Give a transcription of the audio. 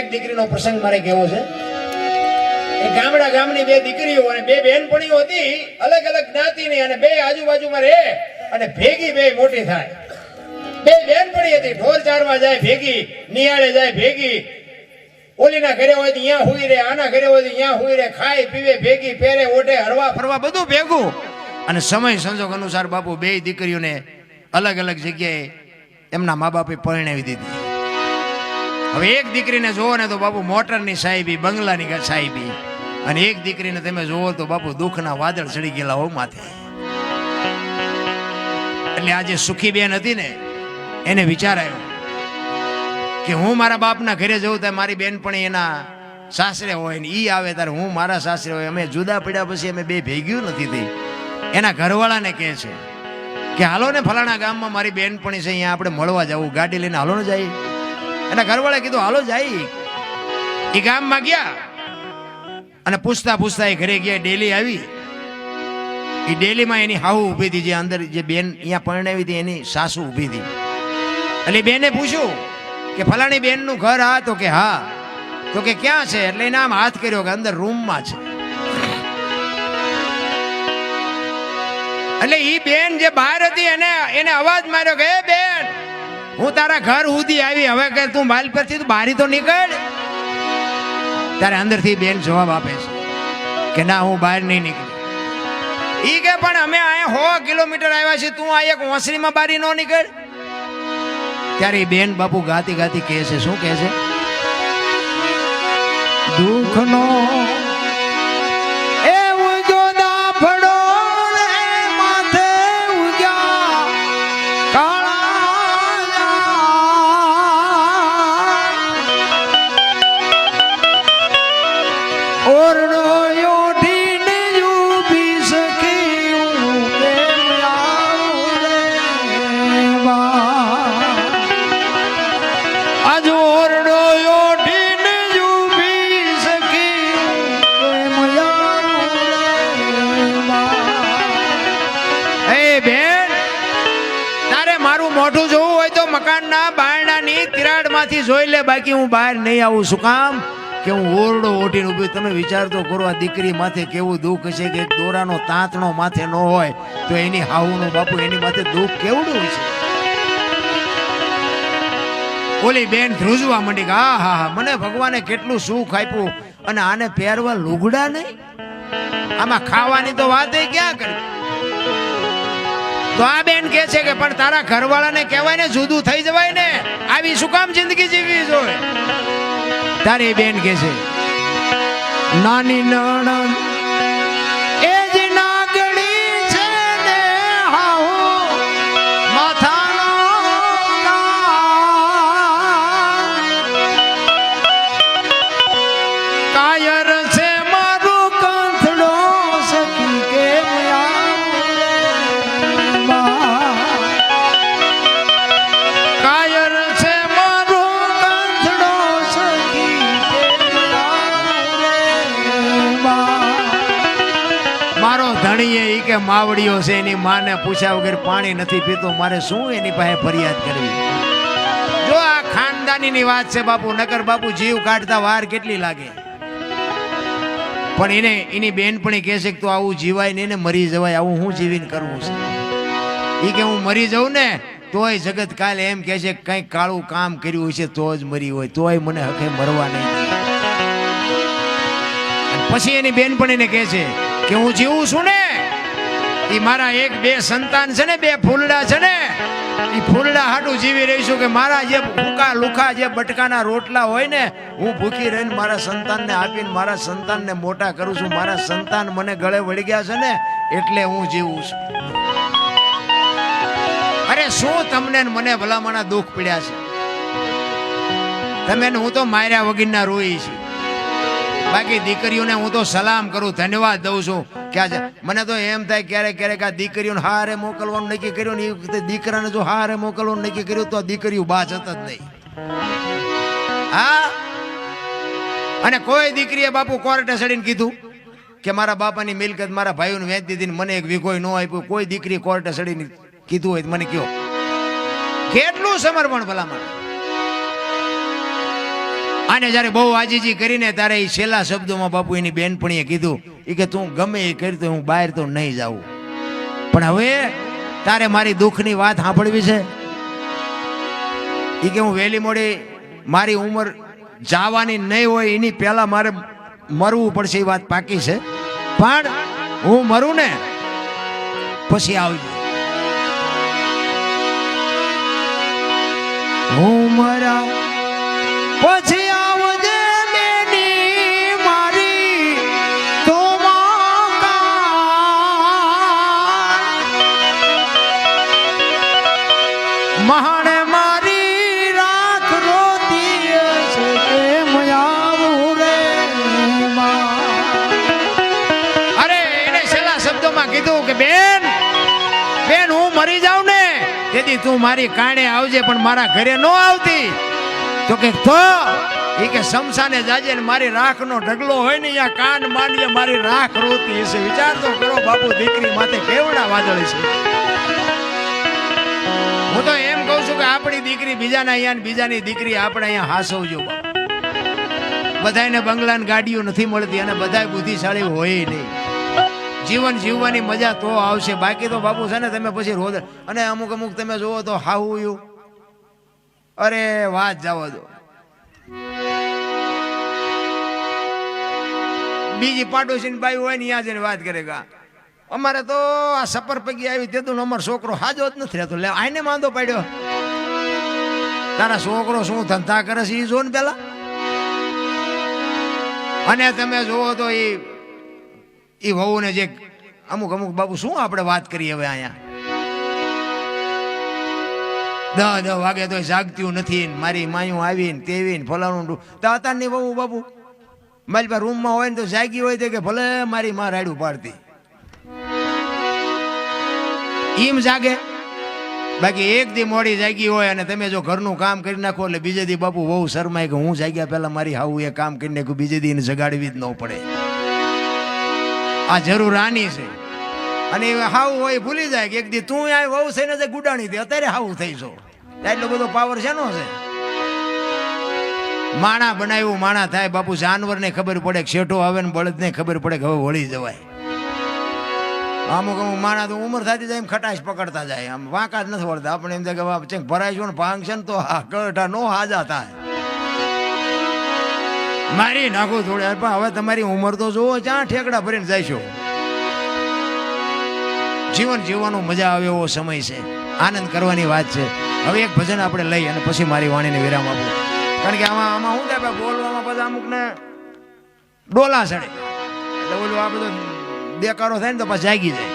એક દીકરીનો પ્રસંગ મારે કહેવો છે. એ ગામડા ગામની બે દીકરીઓ અને બે બહેનપણીઓ હતી, અલગ અલગ જ્ઞાતિની, અને બે આજુબાજુમાં રહે અને ભેગી બે મોટી થાય. બે બહેનપણી હતી, ઢોર ચારવા જાય ભેગી, નિયાળે જાય ભેગી, ઓલીના ઘરે હોય તો અહીંયા હુઈ રહે, આના ઘરે હોય તો અહીંયા હુઈ રહે, ખાય પીવે ભેગી, પહેરે ઓઢે, હરવા ફરવા બધું ભેગું. અને સમય સંજોગ અનુસાર બાપુ બે દીકરીઓને અલગ અલગ જગ્યાએ એમના મા બાપે પરણાવી દીધી. હવે એક દીકરીને જોવો ને તો બાપુ મોટરની સાહેબી, બંગલાની સાહેબી, અને એક દીકરીને તમે જોવો તો બાપુ દુઃખના વાદળ ચડી ગયેલા હો માથે. એટલે આજે સુખી બેન હતી ને, એને વિચાર આવ્યો કે હું મારા બાપના ઘરે જઉં ત્યારે મારી બેનપણી એના સાસરે હોય ને ઈ આવે ત્યારે હું મારા સાસરે હોય. અમે જુદા પડ્યા પછી અમે બે ભેગ્યું નથી થઈ. એના ઘરવાળાને કહે છે કે હાલો ને ફલાણા ગામમાં મારી બેનપણી છે, અહીંયા આપણે મળવા જવું, ગાડી લઈને હાલો ને જાય. એના ઘરવાળાએ કીધું હાલો જાય. એ ગામમાં ગયા અને પૂછતા પૂછતા એ ઘરે ગયા. ડેલી આવી. એ ડેલીમાં એની હાહુ ઊભી હતી, જે અંદર જે બેન અહીંયા પરણાવી હતી એની સાસુ ઊભી હતી. એટલે બેને પૂછ્યું કે ફલાણી બેનનું ઘર? હા. તો કે હા. તો કે ક્યાં છે? એટલે એને આમ હાથ કર્યો કે અંદર રૂમમાં છે. એટલે ઈ બેન જે બહાર હતી એને અવાજ માર્યો કે એ બેન, હું તારા ઘર સુધી આવી, હવે કે તું માલ પરથી તું બારી તો નીકળ. ત્યારે અંદરથી બેન જવાબ આપે છે કે ના, હું બહાર નહીં નીકળી. ઈ કે પણ અમે અહીંયા 100 કિલોમીટર આવ્યા છીએ, તું આ એક ઓસરીમાં બારી ન નીકળ. ત્યારે બેન બાપુ ગાતી ગાતી કહે છે, શું કહે છે? દુઃખનો એવું જો દાફડો માથે ઉગ્યા કાળા ઓરડો ઓઢીને ઊભી સખી કેમ આવું રે બા. આજ ઓરડો ઓઢીને ઊભી સખી કેમ આવું રે બા. એ બેન, તારે મારું મોઢું જોવું હોય તો મકાનના બારણાની તિરાડમાંથી જોઈ લે, બાકી હું બહાર નહીં આવું. શું કામ? કે હું ઓરડો ઓઢીને ઊભી. તમે વિચાર તો કરો, આ દીકરી માથે કેવું દુઃખ છે કે એક દોરાનો તાંતણો માથે ન હોય તો એની હાહુનો બાપુ એની માથે દુઃખ કેવડું છે. ઓલી બેન ધ્રુજવા માંડી કે હા હા હા, મને ભગવાને કેટલું સુખ આપ્યું, અને આને પહેરવા લુગડા નહીં, આમાં ખાવાની તો વાત ક્યાં કરી. તો આ બેન કહે છે કે પણ તારા ઘરવાળાને કહેવાય ને, જુદું થઈ જવાય ને, આવી શું કામ જિંદગી જીવવી જોઈએ. તારી બેન કહે છે, નાની નણંદ એ જ નાગણી છે ને હાહુ માથાનો કાયર છે મારું કંથડો સખી કેમ કાયર છે મારું કંથડો સખી. મારો ધણીએ ઈ કે માવડીઓ છે, એની માને પૂછ્યા વગર પાણી નથી પીતો, મારે શું એની પાસે ફરિયાદ કરવી. જો આ ખાનદાનીની વાત છે બાપુ, નકર બાપુ જીવ કાઢતા વાર કેટલી લાગે. પણ એની બેનપણી કહે છે કે તો આવું જીવાય નહીં ને, મરી જવાય, આવું હું જીવીને કરવું છે. ઈ કે હું મરી જાઉં ને તોય જગત કાલે એમ કહે છે કંઈક કાળું કામ કર્યું હોય છે તો જ મરી હોય, તોય મને હકે મરવા નહીં. પછી એની બેનપણીને કહે છે કે હું જીવું છું ને, એ મારા 1-2 સંતાન છે ને, 2 ફૂલડા છે ને, એ ફૂલડા હાટું જીવી રહી છું. કે મારા જે ભૂકા લુખા જે બટકાના રોટલા હોય ને, હું ભૂખી રહીને મારા સંતાનને આપીને મારા સંતાનને મોટા કરું છું. મારા સંતાન મને ગળે વળી ગયા છે ને, એટલે હું જીવું છું. અરે શું તમને મને ભલામણા દુઃખ પડ્યા છે. તમે હું તો માર્યા વગરના રોઈ છું. બાકી દીકરીઓને હું તો સલામ કરું, ધન્યવાદ દઉં છું. કે આજે મને તો એમ થાય ક્યારેક ક્યારેક આ દીકરીઓને હારે મોકલવાનું નક્કી કર્યું ને, એ વખતે દીકરાને જો હારે મોકલવાનું નક્કી કર્યું તો આ દીકરીઓ બાજ હતા જ નહીં. હા, અને કોઈ દીકરીએ બાપુ કોર્ટે ચડીને કીધું કે મારા બાપાની મિલકત મારા ભાઈઓને વેચી દીધી, મને એક વીઘોય ન આપ્યું. કોઈ દીકરી કોર્ટે ચડીને કીધું હોય મને કયો કેટલું સમર્પણ ભલામણ. આને જ્યારે બહુ આજીજી કરીને ત્યારે એ છેલ્લા શબ્દોમાં બાપુ એની બેનપણીએ કીધું એ કે તું ગમે એ કરી તો હું બહાર તો નહીં જાઉં, પણ હવે તારે મારી દુઃખની વાત સાંભળવી છે. એ કે હું વહેલી મોડી મારી ઉંમર જવાની નહીં હોય એની પહેલા મારે મરવું પડશે, એ વાત પાકી છે, પણ હું મરું ને પછી આવજો. હું મરા પછી આવજે બેની મારી તો મહાણે મારી રાખ રોતી છે કે મયાવું રે અરે એને છેલ્લા શબ્દોમાં કીધું કે બેન બેન હું મરી જાઉં ને તેથી તું મારી કાણે આવજે, પણ મારા ઘરે ન આવતી. તો કે એ કે શમશાને જાજે ને મારી રાખનો ઢગલો હોય ને અહીંયા કાન માંડીએ મારી રાખ રોતી હશે. વિચાર તો કરો બાપુ, દીકરી માથે કેવડા વાદળ છે. હું તો એમ કહું છું કે આપણી દીકરી બીજાના અહીંયા ને બીજાની દીકરી આપણે અહીંયા હાસવજો. બધાને બંગલા ને ગાડીઓ નથી મળતી અને બધા બુદ્ધિશાળી હોય નહીં. જીવન જીવવાની મજા તો આવશે, બાકી તો બાપુ છે ને તમે પછી રોજ અને અમુક અમુક તમે જોવો તો હાવું અરે વાત જવા દો. બીજી પાડોશી બાઈ હોય ને ત્યાં જઈને વાત કરે કે અમારે તો આ સપર પગી આવી તેતું અમારો છોકરો હાજો જ નથી રહેતો. લે આને માંદો પાડ્યો, તારા છોકરો શું ધંધા કરે છે એ જો ને પેલા. અને તમે જોવો તો એ વહુ ને જે અમુક અમુક બાપુ શું આપણે વાત કરીએ હવે અહીંયા 10 વાગે તો જાગતી નથી, મારી માયું આવીને તેવીને ફલાણું તાતાની વહુ બાપુ મારી પાસે રૂમમાં હોય ને તો જાગી હોય તો કે ભલે મારી માં રાડું પાડતી એમ જાગે. બાકી એક દી મોડી જાગી હોય અને તમે જો ઘરનું કામ કરી નાખો એટલે બીજે દી બાપુ બહુ શરમાય કે હું જાગ્યા પહેલા મારી હાવું એ કામ કરી નાખ્યું, બીજે દી એને જગાડવી જ ન પડે. આ જરૂર આની છે. અને હાવું હોય ભૂલી જાય કે એક દી તું આ વહુ છે ને ગુડાણી દે અત્યારે હાવું થઈ છો, એટલો બધો પાવર છે નો છે. માણા બનાવ્યું માણા થાય બાપુ. જાનવરને ખબર પડે કે શેઠો આવે ને બળદને ખબર પડે કે હવે વળી જવાય. અમુક અમુક માણા તો ઉંમર થતી જાય એમ ખટાશ પકડતા જાય, આમ વાંકા જ નથી વળતા. આપણે એમ થાય કે ભરાય છો ને ભાંગ છે ને તો કઢા નો હાજા થાય, મારી નાખું થોડી. પણ હવે તમારી ઉંમર તો જુઓ ક્યાં ઠેકડા ભરીને જઈશો. જીવન જીવવાનો મજા આવે એવો સમય છે, આનંદ કરવાની વાત છે. હવે એક ભજન આપણે લઈ અને પછી મારી વાણીને વિરામ આપું, કારણ કે આમાં શું થાય બોલવામાં બધા અમુકને ડોલા ચડે એટલે ઓલું આ બધો બેકારો થાય ને તો પછી જાગી જાય.